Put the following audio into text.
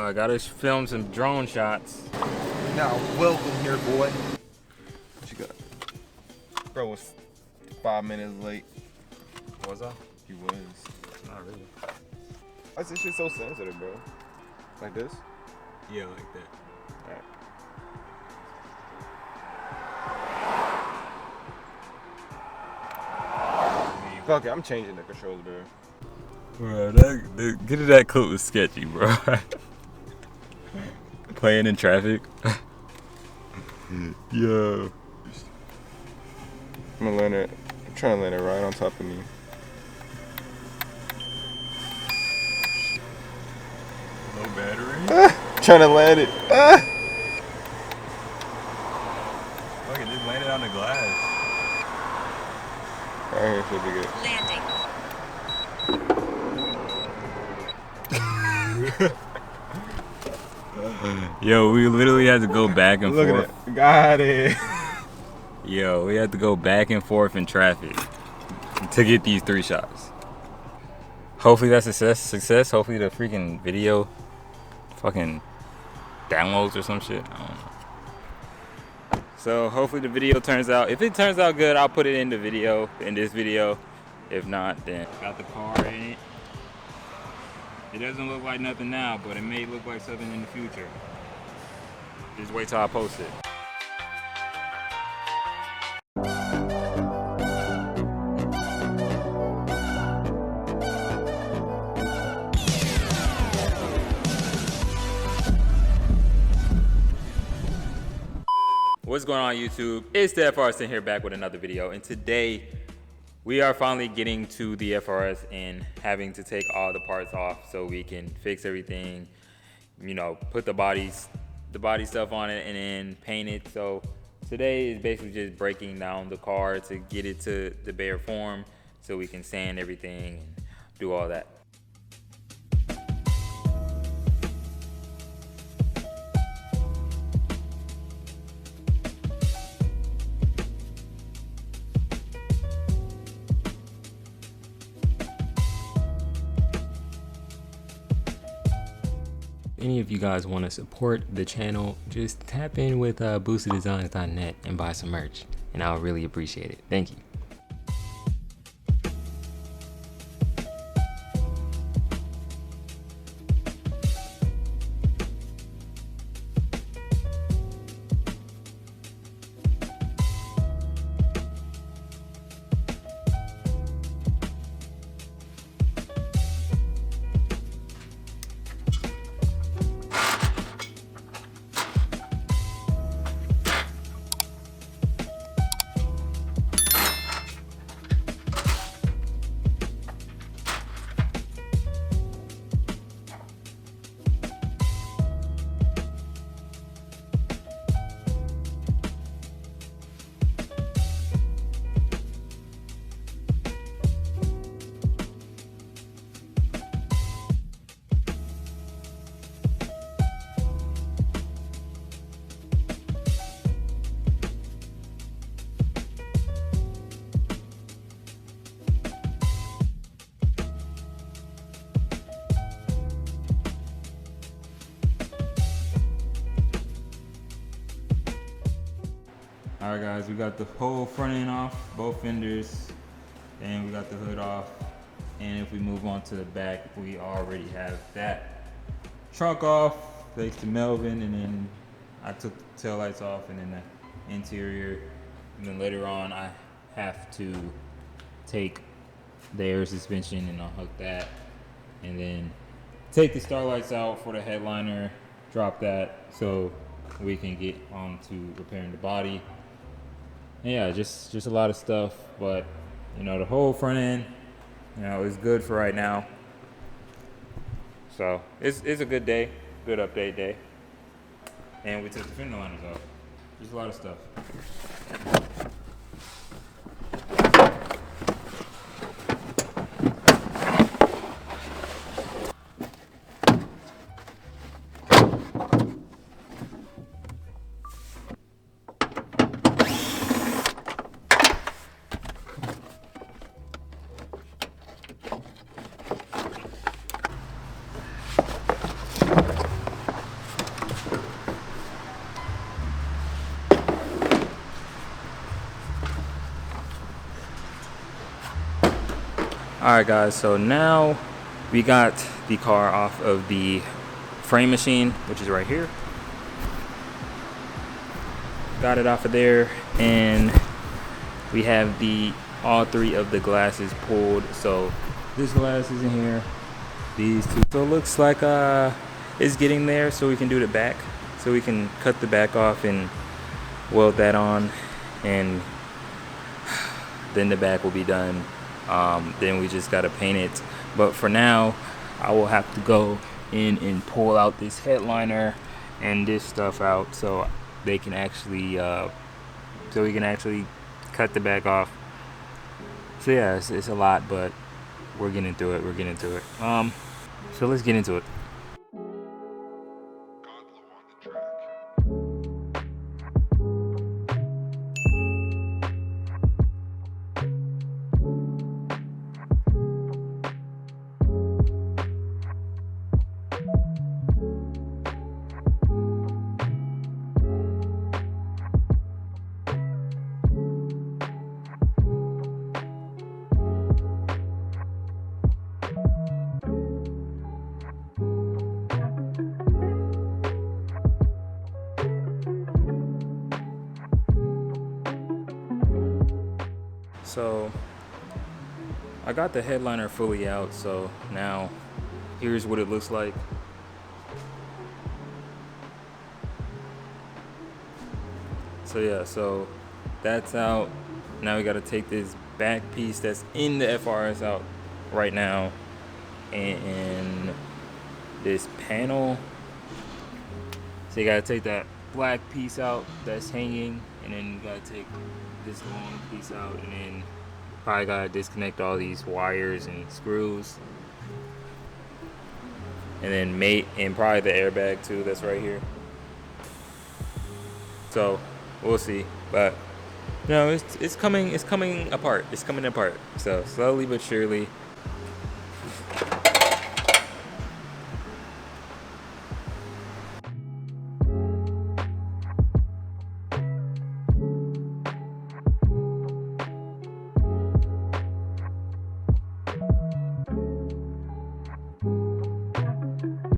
I gotta film some drone shots. Now, welcome here, boy. What you got? Bro was 5 minutes late. Was I? He was. Not really. Why is this shit so sensitive, bro? Like this? Yeah, like that. Alright. Fuck it, I'm changing the controls, bro. Bro, getting that clip was sketchy, bro. Playing in traffic. Yo. I'm gonna land it. I'm trying to land it right on top of me. Low battery. Trying to land it. Fuck it, just land it on the glass. Right here should be good. Landing. Yo, we literally had to go back and forth. Look at that. Got it. Yo, we had to go back and forth in traffic to get these 3 shots. Hopefully that's a success. Hopefully the freaking video fucking downloads or some shit. I don't know. So hopefully the video turns out. If it turns out good, I'll put it in the video, in this video. If not, then got the car in it. It doesn't look like nothing now, but it may look like something in the future. Just wait till I post it. What's going on, YouTube? It's the FRS in here, back with another video, and today we are finally getting to the FRS and having to take all the parts off so we can fix everything, you know, put the body stuff on it and then paint it. So today is basically just breaking down the car to get it to the bare form so we can sand everything and do all that. Any of you guys want to support the channel, just tap in with boosteddesigns.net and buy some merch, and I'll really appreciate it. Thank you. Alright guys, we got the whole front end off, both fenders, and we got the hood off. And if we move on to the back, we already have that trunk off, thanks to Melvin, and then I took the taillights off and then the interior. And then later on I have to take the air suspension and unhook that. And then take the starlights out for the headliner, drop that so we can get on to repairing the body. Yeah, just a lot of stuff, but you know, the whole front end, you know, is good for right now. So it's a good day, good update day. And we took the fender liners off. Just a lot of stuff. Alright guys, so now we got the car off of the frame machine, which is right here. Got it off of there, and we have all three of the glasses pulled. So this glass is in here, these two. So it looks like it's getting there, so we can do the back. So we can cut the back off and weld that on, and then the back will be done. Then we just gotta paint it. But for now, I will have to go in and pull out this headliner and this stuff out so they can actually so we can actually cut the back off. So yeah, it's a lot, but we're getting through it. So let's get into it. So I got the headliner fully out, so now here's what it looks like. So yeah, so that's out. Now we gotta take this back piece that's in the FRS out right now, and this panel. So you gotta take that black piece out that's hanging, and then you gotta take this long piece out, and then probably gotta disconnect all these wires and screws, and then mate, and probably the airbag too that's right here. So we'll see, but no, it's coming apart. So slowly but surely